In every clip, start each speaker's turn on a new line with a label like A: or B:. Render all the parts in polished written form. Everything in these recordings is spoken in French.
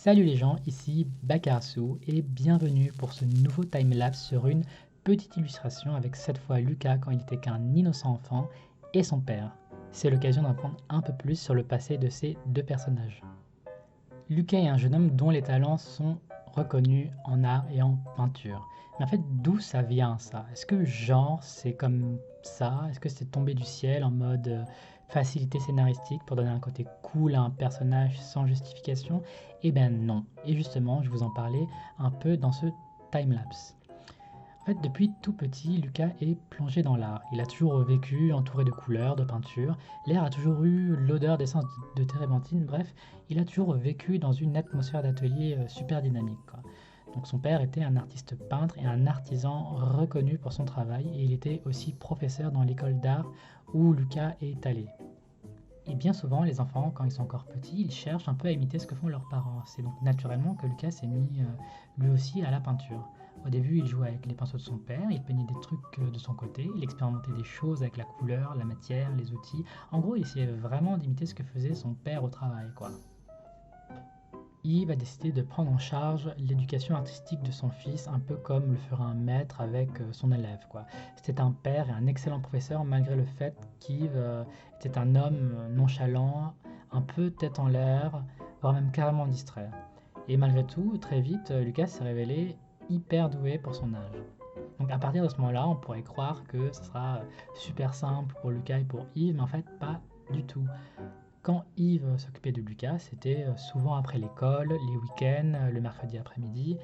A: Salut les gens, ici Bakarsu et bienvenue pour ce nouveau timelapse sur une petite illustration avec cette fois Lucas quand il était qu'un innocent enfant et son père. C'est l'occasion d'en apprendre un peu plus sur le passé de ces deux personnages. Lucas est un jeune homme dont les talents sont reconnus en art et en peinture. Mais en fait, d'où ça vient ça? Est-ce que genre c'est comme ça? Est-ce que c'est tombé du ciel en mode facilité scénaristique pour donner un côté cool à un personnage sans justification? Eh ben non. Et justement, je vous en parlais un peu dans ce timelapse. En fait, depuis tout petit, Lucas est plongé dans l'art. Il a toujours vécu entouré de couleurs, de peintures. L'air a toujours eu l'odeur d'essence de térébenthine. Bref, il a toujours vécu dans une atmosphère d'atelier super dynamique, quoi. Donc son père était un artiste peintre et un artisan reconnu pour son travail. Et il était aussi professeur dans l'école d'art où Lucas est allé. Et bien souvent, les enfants, quand ils sont encore petits, ils cherchent un peu à imiter ce que font leurs parents. C'est donc naturellement que Lucas s'est mis lui aussi à la peinture. Au début, il jouait avec les pinceaux de son père, il peignait des trucs de son côté, il expérimentait des choses avec la couleur, la matière, les outils. En gros, il essayait vraiment d'imiter ce que faisait son père au travail, quoi. Yves a décidé de prendre en charge l'éducation artistique de son fils, un peu comme le ferait un maître avec son élève, quoi. C'était un père et un excellent professeur, malgré le fait qu'Yves était un homme nonchalant, un peu tête en l'air, voire même carrément distrait. Et malgré tout, très vite, Lucas s'est révélé hyper doué pour son âge. Donc à partir de ce moment-là, on pourrait croire que ce sera super simple pour Lucas et pour Yves, mais en fait pas du tout. Quand Yves s'occupait de Lucas, c'était souvent après l'école, les week-ends, le mercredi après-midi,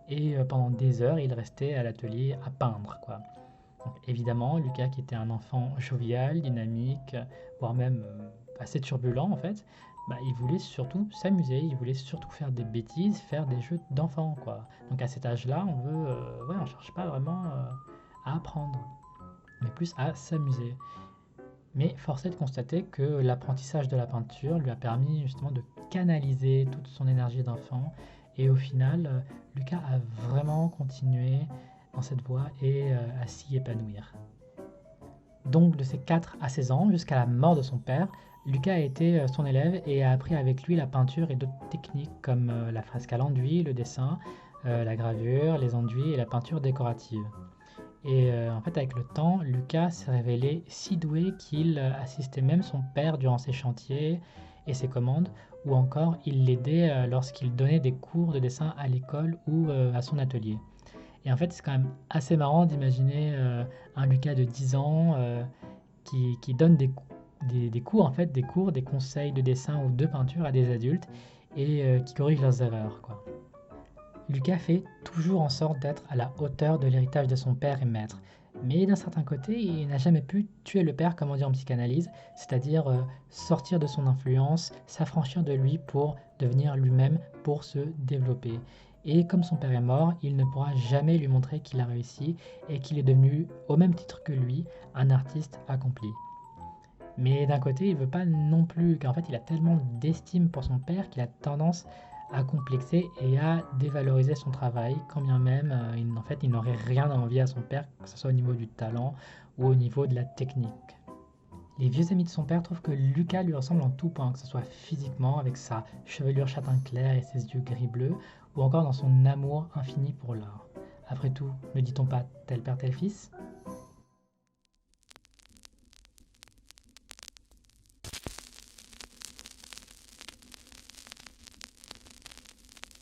A: et pendant des heures, il restait à l'atelier à peindre, quoi. Donc évidemment, Lucas, qui était un enfant jovial, dynamique, voire même assez turbulent en fait, bah, il voulait surtout s'amuser, il voulait surtout faire des bêtises, faire des jeux d'enfants, quoi. Donc à cet âge-là, ouais, on cherche pas vraiment à apprendre, mais plus à s'amuser. Mais force est de constater que l'apprentissage de la peinture lui a permis justement de canaliser toute son énergie d'enfant. Et au final, Lucas a vraiment continué dans cette voie et à s'y épanouir. Donc de ses 4 à 16 ans jusqu'à la mort de son père, Lucas a été son élève et a appris avec lui la peinture et d'autres techniques comme la fresque à l'enduit, le dessin, la gravure, les enduits et la peinture décorative. Et en fait, avec le temps, Lucas s'est révélé si doué qu'il assistait même son père durant ses chantiers et ses commandes, ou encore il l'aidait lorsqu'il donnait des cours de dessin à l'école ou à son atelier. Et en fait, c'est quand même assez marrant d'imaginer un Lucas de 10 ans qui donne des cours, en fait, des cours, des conseils de dessin ou de peinture à des adultes et qui corrige leurs erreurs, quoi. Lucas fait toujours en sorte d'être à la hauteur de l'héritage de son père et maître. Mais d'un certain côté, il n'a jamais pu tuer le père, comme on dit en psychanalyse, c'est-à-dire sortir de son influence, s'affranchir de lui pour devenir lui-même, pour se développer. Et comme son père est mort, il ne pourra jamais lui montrer qu'il a réussi et qu'il est devenu, au même titre que lui, un artiste accompli. Mais d'un côté, il veut pas non plus, car en fait, il a tellement d'estime pour son père qu'il a tendance à complexer et à dévaloriser son travail, quand bien même, en fait, il n'aurait rien à envier à son père, que ce soit au niveau du talent ou au niveau de la technique. Les vieux amis de son père trouvent que Lucas lui ressemble en tout point, que ce soit physiquement, avec sa chevelure châtain clair et ses yeux gris-bleu, ou encore dans son amour infini pour l'art. Après tout, ne dit-on pas tel père tel fils?